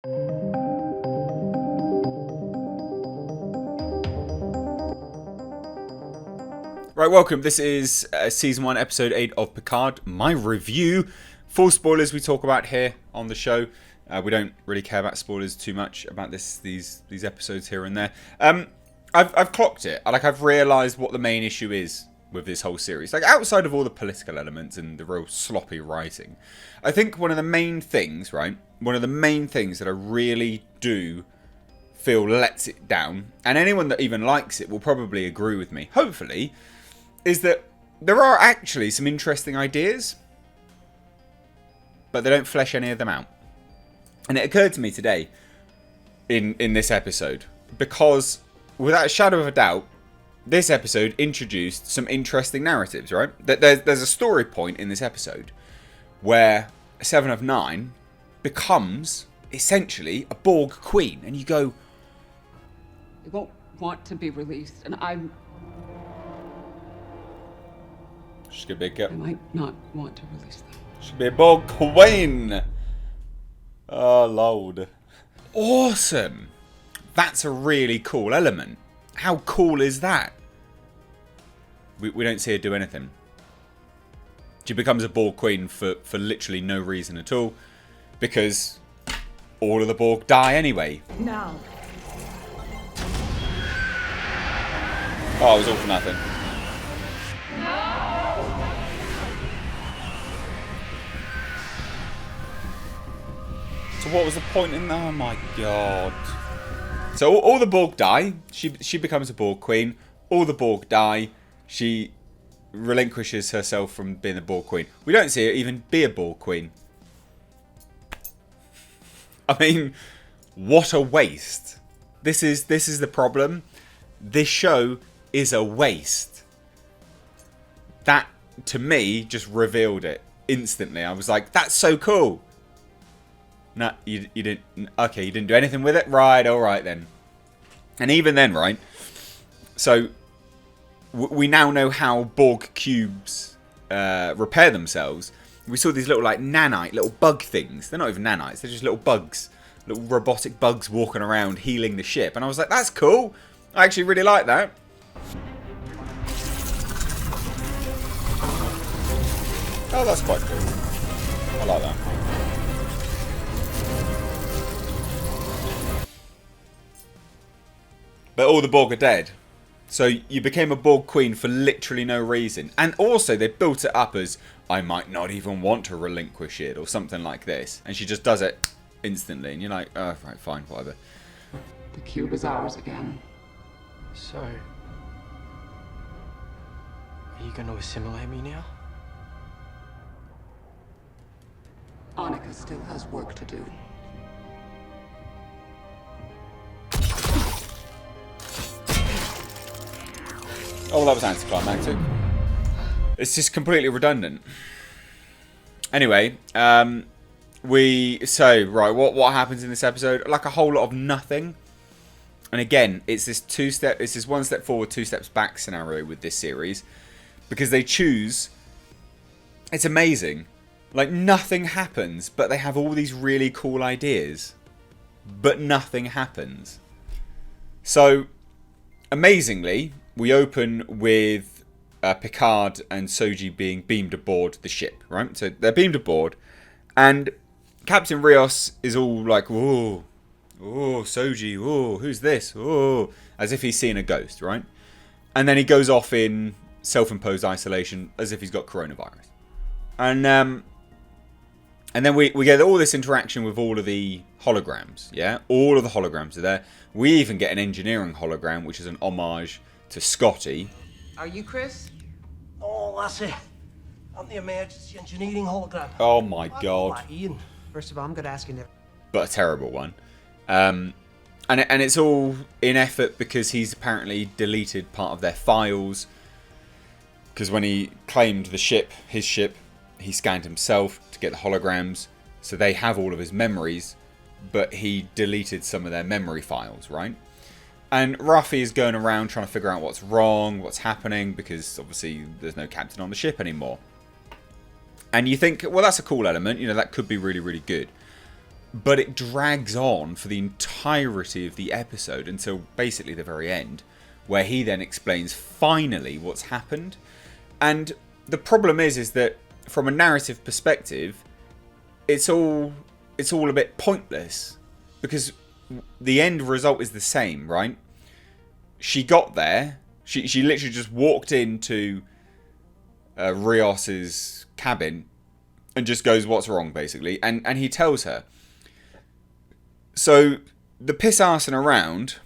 Right, welcome. This is Season 1, Episode 8 of Picard, my review. Full spoilers we talk about here on the show. We don't really care about spoilers too much about these episodes here and there. I've clocked it. I've realised what the main issue is with this whole series. Like, outside of all the political elements and the real sloppy writing, I think one of the main things, right? One of the main things that I really do feel lets it down, and anyone that even likes it will probably agree with me, hopefully, is that there are actually some interesting ideas, but they don't flesh any of them out. And it occurred to me today, in this episode, because without a shadow of a doubt, this episode introduced some interesting narratives, right? There's a story point in this episode where Seven of Nine becomes essentially a Borg queen, and you go, They won't want to be released, and I she's gonna be a girl. might not want to release them. She'll be a Borg queen. Oh, Lord. Awesome. That's a really cool element. How cool is that? We don't see her do anything. She becomes a Borg queen for literally no reason at all. Because all of the Borg die anyway. Now. Oh, it was all for nothing. So what was the point in... Oh my god. So all the Borg die. She becomes a Borg queen. All the Borg die. She relinquishes herself from being the Borg queen. We don't see her even be a Borg queen. I mean, what a waste. This is the problem. This show is a waste. That, to me, just revealed it instantly. I was like, that's so cool. No, you didn't. Okay, you didn't do anything with it? Right, alright then. And even then, right? So, we now know how Borg cubes repair themselves. We saw these little, like, nanite, little bug things. They're not even nanites, they're just little bugs. Little robotic bugs walking around healing the ship. And I was like, that's cool. I actually really like that. Oh, that's quite cool. I like that. But all the Borg are dead. So you became a Borg queen for literally no reason. And also they built it up as, I might not even want to relinquish it, or something like this. And she just does it instantly. And you're like, oh, right, fine, whatever. The cube is ours again. So, are you going to assimilate me now? Annika still has work to do. Oh, well, that was anticlimactic. It's just completely redundant. Anyway, right, what happens in this episode? Like a whole lot of nothing. And again, it's this one step forward, two steps back scenario with this series. Because they choose... It's amazing. Like, nothing happens, but they have all these really cool ideas. But nothing happens. So, amazingly, we open with Picard and Soji being beamed aboard the ship, right? So they're beamed aboard, and Captain Rios is all like, "Whoa, oh, Soji, oh, who's this? Oh," as if he's seen a ghost, right? And then he goes off in self-imposed isolation as if he's got coronavirus, and then we get all this interaction with all of the holograms, yeah? All of the holograms are there. We even get an engineering hologram, which is an homage to Scotty. Are you Chris? Oh, lassie. I'm the emergency engineering hologram. Oh my god. Ian. First of all, I'm going to ask you never. But a terrible one. And it's all in effort because he's apparently deleted part of their files. Because when he claimed the ship, his ship, he scanned himself to get the holograms. So they have all of his memories. But he deleted some of their memory files, right? And Ruffy is going around trying to figure out what's wrong, what's happening, because obviously there's no captain on the ship anymore. And you think, well, that's a cool element, you know, that could be really, really good. But it drags on for the entirety of the episode until basically the very end, where he then explains finally what's happened. And the problem is that from a narrative perspective, it's all a bit pointless, because the end result is the same, right? She got there. She literally just walked into Rios's cabin and just goes, "What's wrong?" basically, and he tells her. So the piss-arsing around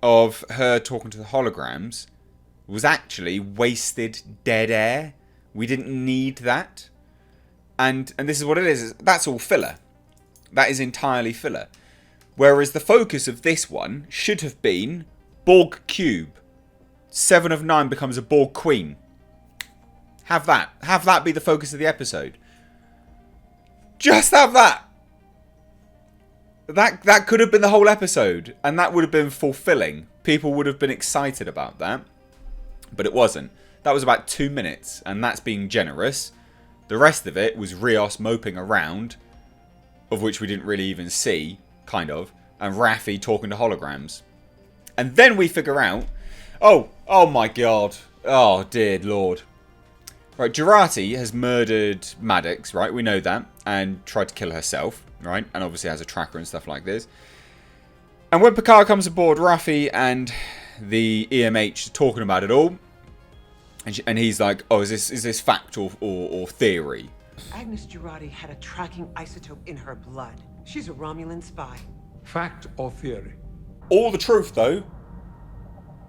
of her talking to the holograms was actually wasted dead air. We didn't need that. And this is what it is. That's all filler. That is entirely filler. Whereas the focus of this one should have been Borg Cube. 7 of 9 becomes a Borg Queen. Have that. Have that be the focus of the episode. Just have that. That could have been the whole episode. And that would have been fulfilling. People would have been excited about that. But it wasn't. That was about 2 minutes. And that's being generous. The rest of it was Rios moping around, of which we didn't really even see, kind of. And Raffi talking to holograms. And then we figure out... Oh my god. Oh, dear lord. Right, Jurati has murdered Maddox, right? We know that. And tried to kill herself, right? And obviously has a tracker and stuff like this. And when Picard comes aboard, Raffi and the EMH are talking about it all. And he's like, "Oh, is this fact or theory?" Agnes Jurati had a tracking isotope in her blood. She's a Romulan spy. Fact or theory? All the truth, though.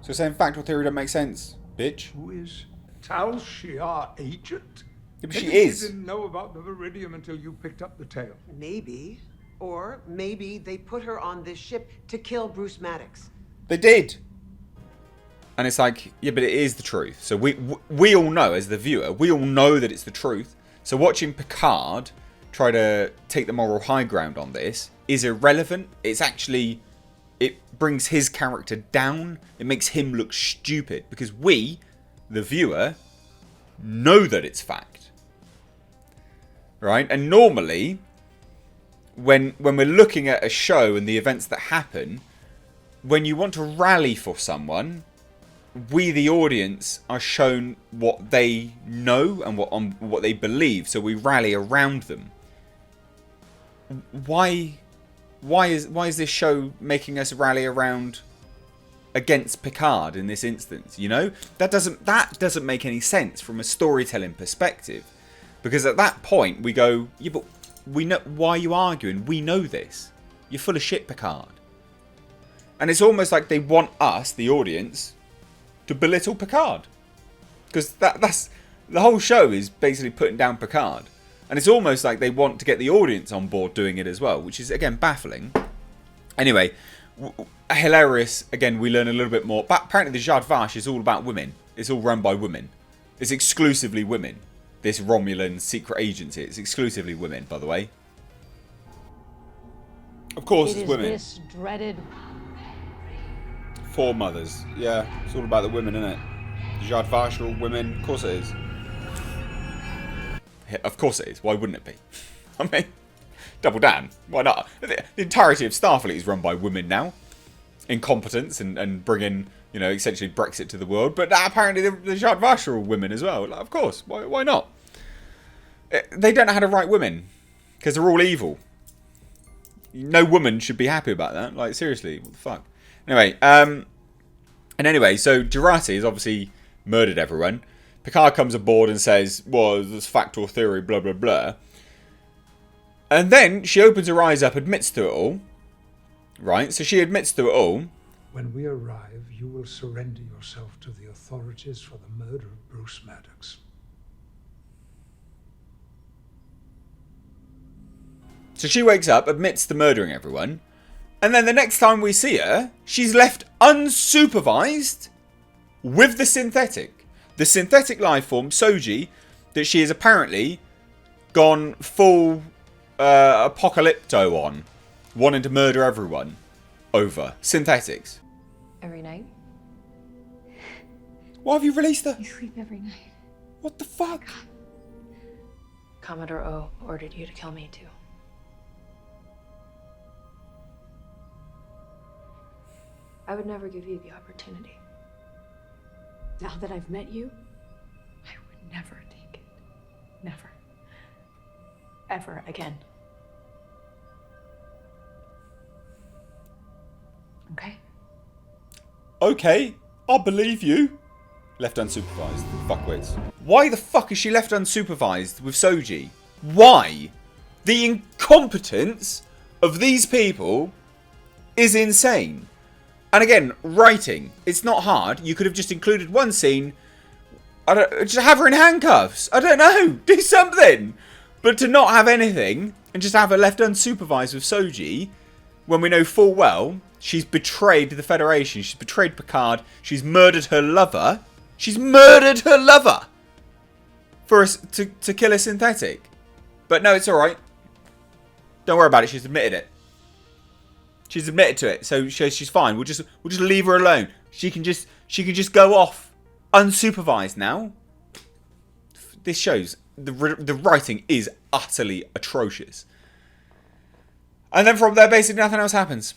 So saying fact or theory don't make sense, bitch. Who is Tal Shiar agent? Yeah, but she Maybe is. You didn't know about the Viridium until you picked up the tale. Maybe. Or maybe they put her on this ship to kill Bruce Maddox. They did. And it's like, yeah, but it is the truth. So we all know, as the viewer, we all know that it's the truth. So watching Picard try to take the moral high ground on this is irrelevant. It's actually, it brings his character down. It makes him look stupid. Because we, the viewer, know that it's fact. Right? And normally, when we're looking at a show and the events that happen, when you want to rally for someone, we, the audience, are shown what they know and what they believe, so we rally around them. Why is this show making us rally around against Picard in this instance? You know, that doesn't make any sense from a storytelling perspective, because at that point we go, yeah, but we know why are you arguing. We know this. You're full of shit, Picard. And it's almost like they want us, the audience, to belittle Picard, because that's the whole show is basically putting down Picard, and it's almost like they want to get the audience on board doing it as well, which is again baffling. Anyway, hilarious. Again, we learn a little bit more. But apparently, the Zhat Vash is all about women. It's all run by women. It's exclusively women. This Romulan secret agency. It's exclusively women, by the way. Of course, it's women. This dreaded. Four mothers. Yeah, it's all about the women, isn't it? The Zhat Vash are all women. Of course it is. Yeah, of course it is. Why wouldn't it be? I mean, double down. Why not? The entirety of Starfleet is run by women now. Incompetence and bringing, you know, essentially Brexit to the world. But apparently the Zhat Vash are all women as well. Like, of course. Why not? They don't know how to write women. Because they're all evil. No woman should be happy about that. Like, seriously. What the fuck? Anyway, so Jurati has obviously murdered everyone. Picard comes aboard and says, well, there's fact or theory, blah, blah, blah. And then she opens her eyes up, admits to it all. Right? So she admits to it all. When we arrive, you will surrender yourself to the authorities for the murder of Bruce Maddox. So she wakes up, admits to murdering everyone. And then the next time we see her, she's left unsupervised with the synthetic. The synthetic life form, Soji, that she has apparently gone full apocalypto on. Wanting to murder everyone over synthetics. Every night? Why have you released her? You sleep every night. What the fuck? Commodore O ordered you to kill me too. I would never give you the opportunity. Now that I've met you, I would never take it. Never. Ever again. Okay? Okay, I believe you. Left unsupervised. Fuckwits. Why the fuck is she left unsupervised with Soji? Why? The incompetence of these people is insane. And again, writing. It's not hard. You could have just included one scene. Just have her in handcuffs. I don't know. Do something. But to not have anything and just have her left unsupervised with Soji, when we know full well she's betrayed the Federation, she's betrayed Picard, she's murdered her lover. She's murdered her lover for us to kill a synthetic. But no, it's all right. Don't worry about it. She's admitted it. She's admitted to it, so she's fine. We'll just leave her alone. She can just go off unsupervised now. This shows the writing is utterly atrocious. And then from there, basically nothing else happens.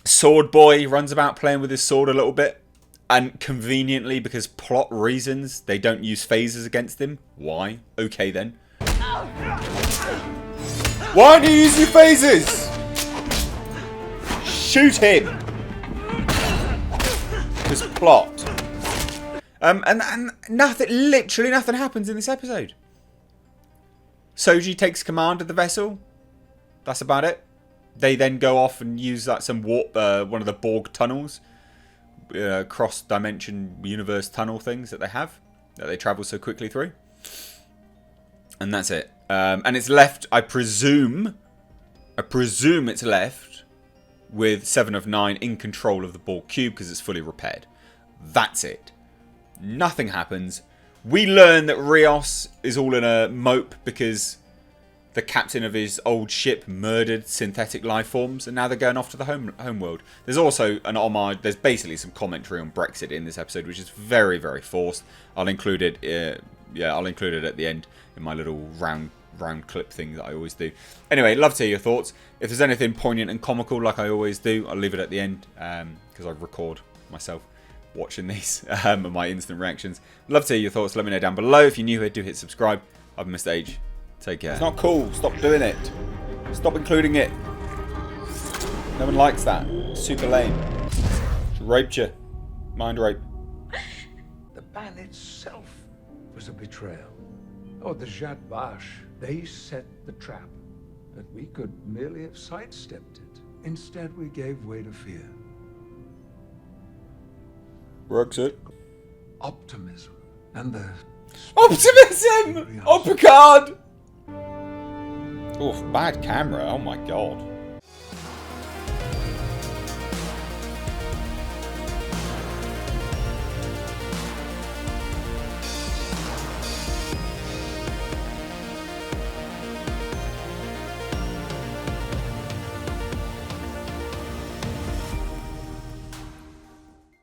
Sword Boy runs about playing with his sword a little bit. And conveniently, because plot reasons, they don't use phasers against him. Why? Okay then. Why do you use your phasers? Shoot him. Just plot. And nothing, literally nothing happens in this episode. Soji takes command of the vessel. That's about it. They then go off and use like some warp, one of the Borg tunnels. Cross-dimension universe tunnel things that they have. That they travel so quickly through. And that's it. And it's left, I presume it's left with 7 of 9 in control of the Borg cube because it's fully repaired. That's it. Nothing happens. We learn that Rios is all in a mope because the captain of his old ship murdered synthetic life forms, and now they're going off to the home world. There's also an homage. There's basically some commentary on Brexit in this episode, which is very, very forced. I'll include it. I'll include it at the end in my little round clip thing that I always do. Anyway, love to hear your thoughts. If there's anything poignant and comical, like I always do, I'll leave it at the end because I record myself watching these and my instant reactions. Love to hear your thoughts. Let me know down below. If you're new here, do hit subscribe. I've been Mr. H. Take care. It's not cool. Stop doing it. Stop including it. No one likes that. Super lame. She raped you. Mind rape. The ban itself was a betrayal. Oh, the Zhat Vash, they set the trap. But we could merely have sidestepped it. Instead, we gave way to fear. Brexit. Optimism. And the... Optimism! Oh, Picard! Oh, bad camera. Oh my god.